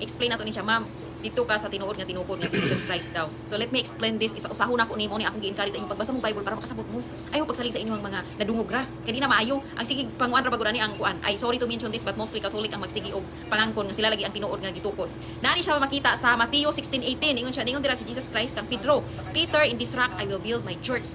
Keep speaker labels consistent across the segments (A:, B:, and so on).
A: explain nato ni siya, ma'am, dito ka sa tinuod nga tinupod nga si Jesus Christ daw. So let me explain this. Usahon ako nimo ni akong gi-encourage sa inyong pagbasa mong Bible para makasabot mo. Ayaw pagsalig sa inyong mga nadungog ra. Kay di na maayo. Ang sige panguan ra bagura ni ang kuan. Ay sorry to mention this but mostly Catholic ang magsigi og pangangkon nga sila lagi ang tinuod nga gitukod. Nani siya makita sa Mateo 16:18. Ingon siya ningon dira si Jesus Christ kang Pedro. Peter, in this rock I will build my church.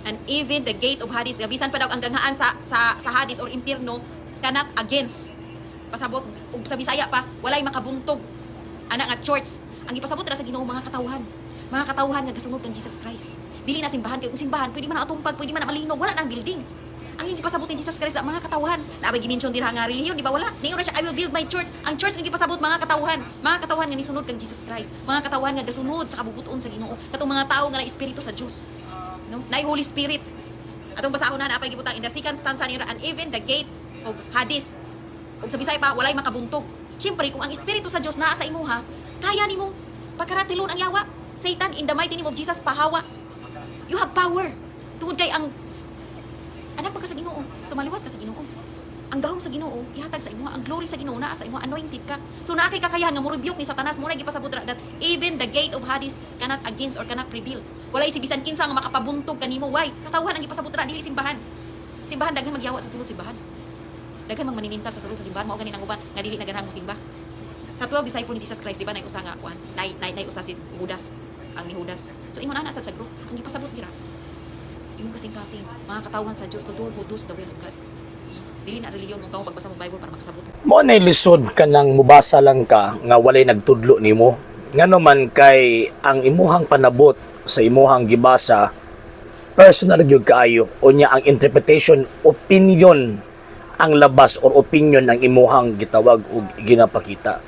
A: And even the gate of Hades, bisan pa daw ang ganghaan sa Hades or impierno cannot against. Pasabot ug sa Bisaya pa, walay makabuntog ana nga church. Ang ipasabot ra sa Ginoo mga katawhan. Mga katawhan nga gasunod kang Jesus Christ. Dili na simbahan kay kung simbahan pwede man na atumpag, pwede man na malinog, wala nang building. Ang ipasabot ni Jesus Christ sa mga katawhan. Naabay gimension dira nga relihiyon, di ba wala? Ningon siya I will build my church. Ang church nga ipasabot mga katawhan. Mga katawhan nga nisunod kang Jesus Christ. Mga katawhan nga gasunod sa kabubuton sa Ginoo. Katong mga tawo nga na espiritu sa Dios. No? Naay Holy Spirit. Atong basahon na apay gibutang in the second stanza niya and even the gates of Hades. Ug sa Bisaya pa walay makabuntog. Siyempre kung ang espiritu sa Dios naa sa imuha, kaya nimo pagkaratilon ang yawa. Satan, in the mighty name of Jesus, pahawa. You have power. Tungod kay ang anak pa ka sa Ginoo. So maliwat ka sa Ginoo. Ang gahom sa Ginoo ihatag sa imuha. Ang glory sa Ginoo naa sa imuha. Anointed ka. So naa kay kakayahan nga mo-rebuke ni Satanas mo na gipasabot ra that even the gate of Hades cannot against or cannot prevail. Walay si bisan kinsa nga makapabuntog kanimo. Why? Katawhan ang gipasabot ra dili simbahan. Simbahan daghan magyawa sa sulod simbahan. Daghan mang maninintal sa sulod sa simbahan mao ganin ang uban nga dili naganhang mo simba. Sa 12 disciple ni Jesus Christ, di ba, nay usa nga kuan, nay usa si Judas, ang ni Judas. So ingon ana sad sa group, ang gipasabot dira. Imong kasing-kasing mga katawhan sa Dios to do the will of God. Dili na reliyon mong pagbasa mo Bible para makasabot.
B: Mo nay lisod ka nang mubasa lang ka nga walay nagtudlo nimo. Ngano man kay ang imuhang panabot sa imuhang gibasa personal gyud kaayo unya ang interpretation, opinion ang labas or opinion ang imuhang gitawag ug ginapakita.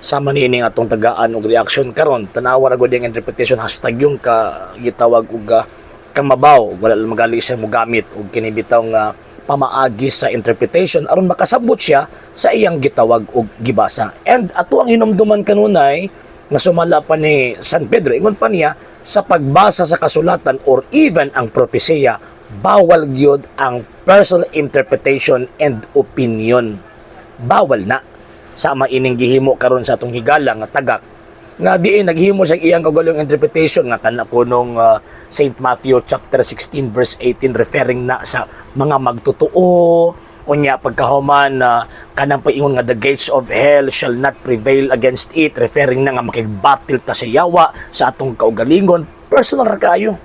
B: Sama niini nga atong tagaan og reaction karon tanawa ra gud ang interpretation hashtag yung ka gitawag og kamabaw wala lang magali siya mo gamit og kini bitaw nga pamaagi sa interpretation aron makasabot siya sa iyang gitawag og gibasa. And ato ang hinumduman kanunay nga sumala pa ni San Pedro ingon pa niya sa pagbasa sa kasulatan or even ang propesya bawal gyud ang personal interpretation and opinion. Bawal na. Sama ining gihimo karon sa atong higala nga tagak nga diin naghimo sa iyang kaugalong interpretation nga kana kunong St. Matthew chapter 16 verse 18 referring na sa mga magtotoo unya pagkahuman kanang paingon nga the gates of hell shall not prevail against it referring na nga makigbattle ta sa yawa sa atong kaugalingon. Personal ra kaayo.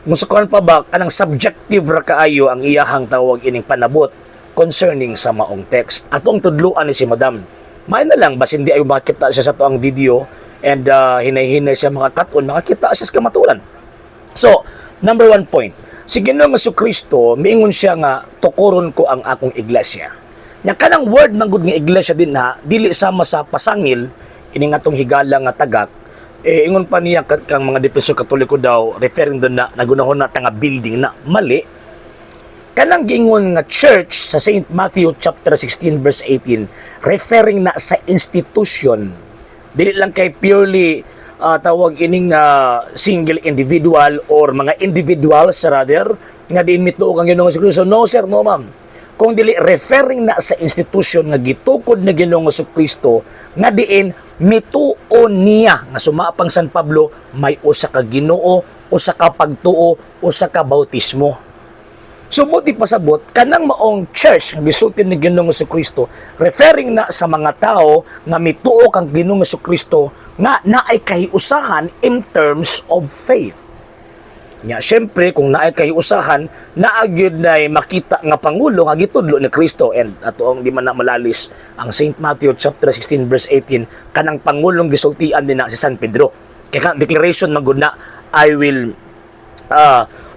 B: Musukuan pa ba kanang subjective ra kaayo ang iyahang tawag ining panabot concerning sa maong text. Atong tudluan ni si Madam. May na lang bas hindi ay makita siya sa tuang video and hinay-hinay siya mga katon, makakita siya sa kamaturan. So, number 1 point. Si Ginoong Jesucristo, miingon siya nga tukuron ko ang akong iglesia. Nya kanang word ng good nga iglesia din na dili sama sa pasangil ining atong higala nga tagak. Ingon pa niya kang mga Defensor Katoliko daw referring doon na nagunahon na nga building na mali. Kanang giingon nga church sa St. Matthew chapter 16 verse 18 referring na sa institution. Dili lang kay purely tawag ining single individual or mga individuals rather nga di mituo kang Ginoong Jesucristo. No sir, no ma'am. Kung dili referring na sa institution nga gitukod na Ginoong Jesucristo nga diin mituo niya nga sumapang San Pablo may usa ka Ginoo, usa ka pagtuo, usa ka bautismo. So mo di pasabot kanang maong church nga gisulti ni Ginoong Jesucristo referring na sa mga tao nga mituo kang Ginoong Jesucristo nga naay kahiusahan in terms of faith. Nya syempre kung naay kahiusahan naagyud na makita nga pangulo nga gitudlo ni Kristo and atoong di man na malalis ang St. Matthew chapter 16 verse 18 kanang pangulong gisultian din na si San Pedro. Kaya declaration magud na I will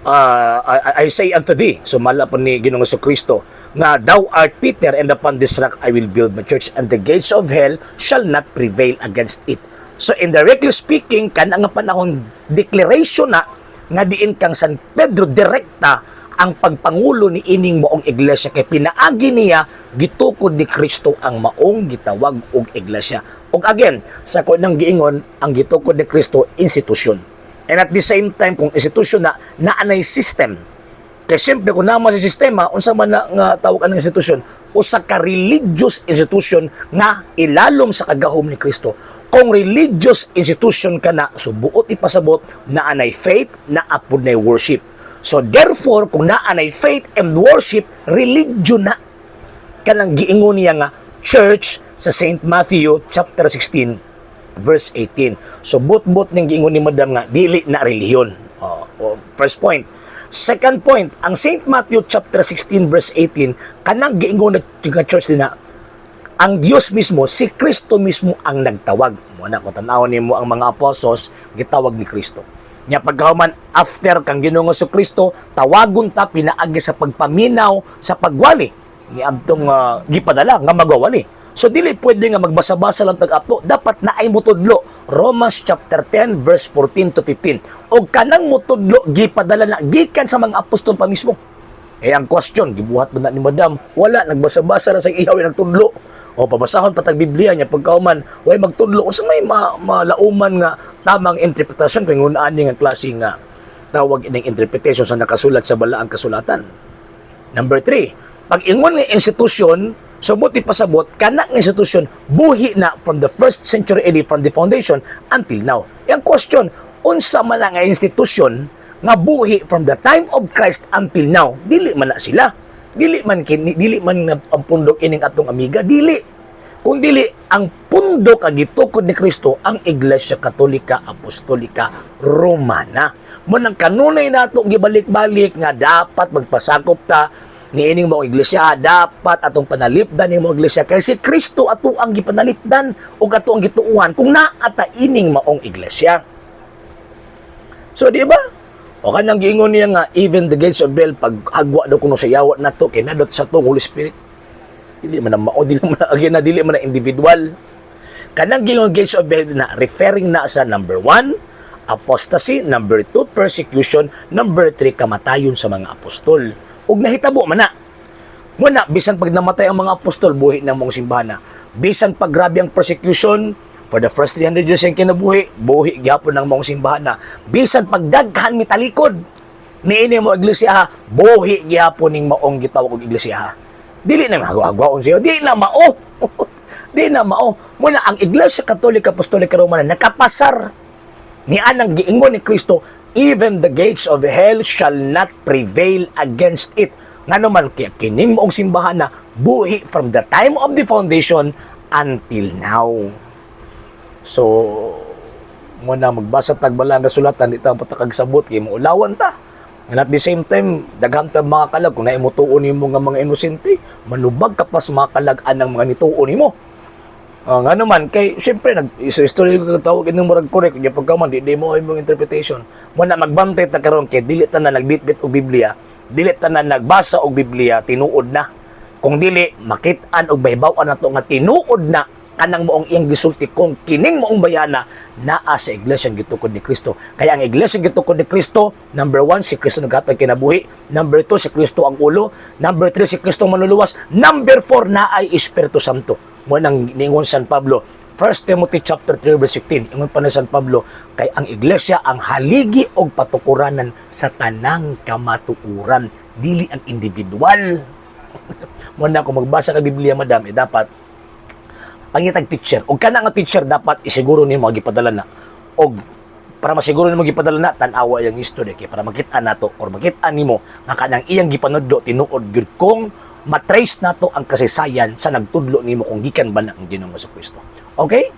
B: I say unto thee, so mala po ni Ginoong Jesucristo, nga thou art Peter and upon this rock I will build my church and the gates of hell shall not prevail against it. So indirectly speaking, kanang nga panahon declaration na nga diin kang San Pedro direkta ang pagpangulo ni ining maong iglesia kay pinaagi niya gitukod ni Kristo ang maong gitawag og iglesia. Og again, sa kunang giingon ang gitukod ni Kristo institusyon. And at the same time, kung institusyon na naanay system, Kaya siyempre, kung naman sa sistema, unsa man na nga tawag ang institusyon, usa ka religious institution nga ilalom sa kagahom ni Kristo. Kung religious institution ka na, so buot ipasabot na anay faith, na apod na worship. So therefore, kung na anay faith and worship, religion na. Kanang giingon niya nga, church sa St. Matthew chapter 16, verse 18. So but ning giingon ni Madam nga, dili na relihiyon. First point. Second point, ang St. Matthew chapter 16 verse 18, kanang giingon na church din na, ang Diyos mismo, si Kristo mismo ang nagtawag. Muna kung tanawon nimo ang mga apostles, gitawag ni Kristo. Nya pagkahuman after kang Ginoong Kristo, tawagon ta pinaagi sa pagpaminaw sa pagwali ni adtong gipadala nga magwawali. So dili pwede nga magbasa-basa lang tag-ato, dapat na ay mutudlo. Romans chapter 10 verse 14 to 15. Og kanang mutudlo gipadala na gikan sa mga apostol pa mismo. Ang question, gibuhat ba na ni Madam? Wala, nagbasa-basa na sa ihaw nagtudlo. O pabasahon patag Biblia niya pagkauman, way magtudlo unsa may malauman nga tamang interpretasyon kung ngunaan nga klase nga tawag ining interpretation sa nakasulat sa balaang kasulatan. Number 3, pag ingon nga institusyon, subuti pasabot, kana nga institusyon, buhi na from the 1st century AD, from the foundation until now. Yang question, unsa man nga institusyon nga buhi from the time of Christ until now, dili man na sila. Dili man ang pundok ining atong amiga, dili. Kung dili, ang pundok agitukod ni Kristo ang Iglesia Katolika Apostolika Romana. Mo nang kanunay nato gibalik-balik nga dapat magpasakop ta ni ining mga iglesia, dapat atong panalipdan ni mga iglesia kay si Kristo ato ang gipanalipdan ug ato ang gituuhan kung naa ta ining maong iglesia. So di ba? O kanang giingon niya nga, even the gates of hell, pag hagwa daw kuno sa yawa na to, kinadot sa to, Holy Spirit. Dili man na mao, dili man na individual. Kanang giingon gates of hell na, referring na sa number 1, apostasy, number 2, persecution, number 3, kamatayon sa mga apostol. Ug nahitabo man na. Muna, bisan pag namatay ang mga apostol, buhi na mong simbahana. Bisan pag grabe ang persecution, for the first 300 years yung kinabuhi, buhi gyapon ng mong simbahan na. Bisan pagdaghan mitalikod, niini mo iglesia, buhi gyapon ning maong gitawag og iglesia. Dili na magagwaon siya, dili na mao. Dili na mao. Muna ang Iglesia Katolika Apostolika Romana nakapasar ni anang giingon ni Kristo, even the gates of hell shall not prevail against it. Ngano man kaya kining maong simbahan na buhi from the time of the foundation until now. So, muna magbasa tagbala nga sulatan, di ta patakagsabot, kay maulawan ta. And at the same time, daghan ta mga kalag, kung naimutuon mo nga mga inosente, manubag ka pa sa mga kalag-an ng mga nituon mo. Nga naman, kay, siyempre, nag-history ko tawag inong murag correct, kaya pagkaman, di mo ay mong interpretation. Muna magbantay ta karon kay dili ta na nagbitbit og Biblia, dili ta na nagbasa og Biblia, tinuod na. Kung dili, makit-an og bahibaw-an na to nga tinuod na, kanang moong iyang gisulti kung kining moong bayana naa sa Iglesia gitukod ni Kristo. Kaya ang Iglesia gitukod ni Kristo, number 1, si Kristo naghatag kinabuhi. Number 2, si Kristo ang ulo. Number 3, si Kristo manluluwas. Number 4, naay Espiritu Santo. Mo nang niingon San Pablo, 1 Timothy chapter 3 verse 15. Ingon pa ni San Pablo, kay ang Iglesia ang haligi og patukuranan sa tanang kamatuoran, dili ang individual. Mo na kung magbasa ka Biblia, madam, dapat pangitag teacher. O kana nga teacher dapat isiguro nimo gipadala na. Og para masiguro nimo gipadala na tan-awa yang history kay para makita nato or makita nimo nga kanang iyang gipanudlo tinuod gyud kung matrace nato ang kasaysayan sa nagtudlo nimo kung gikan ba na ang Ginoong Kristo. Okay?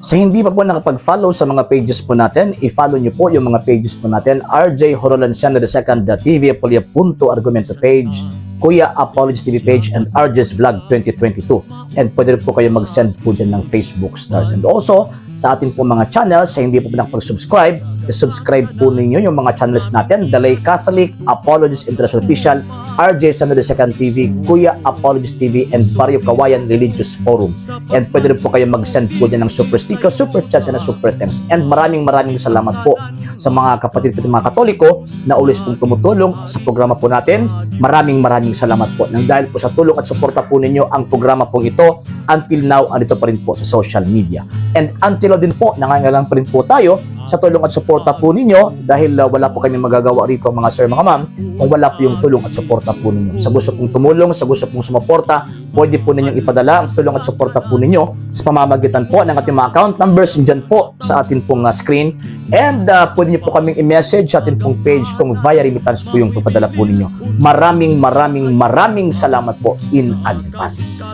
B: Sa hindi pa po nakapag-follow sa mga pages po natin, i-follow nyo po yung mga pages po natin, RJ Horolanciano II, TV Apolia Punto Argumento page, Kuya Apologist TV page, and RJ's Vlog 2022. And pwede rin po kayo mag-send po dyan ng Facebook stars. And also, sa ating po mga channels, sa hindi po nakapag-subscribe, subscribe po ninyo yung mga channels natin, Dalay Catholic, Apologist International Official, RJ Sano II TV, Kuya Apologist TV, and Barrio Kawayan Religious Forum. And pwede rin po kayo mag-send po dyan ng super sticker, super chats, and super thanks. And maraming salamat po sa mga kapatid ko mga Katoliko na ulis pong tumutulong sa programa po natin. Maraming salamat po. Nang dahil po sa tulong at suporta po ninyo, ang programa pong ito, until now, andito pa rin po sa social media. And until now din po, nangangailangan pa rin po tayo sa tulong at suporta po ninyo dahil wala po kami magagawa rito mga sir, mga ma'am kung wala po yung tulong at suporta po ninyo. Sa gusto pong tumulong, sa gusto pong sumuporta, pwede po ninyong ipadala ang tulong at suporta po ninyo sa pamamagitan po ng ating mga account numbers dyan po sa atin pong screen, and pwede niyo po kaming i-message sa atin pong page kung via remittance po yung papadala po ninyo. Maraming salamat po in advance.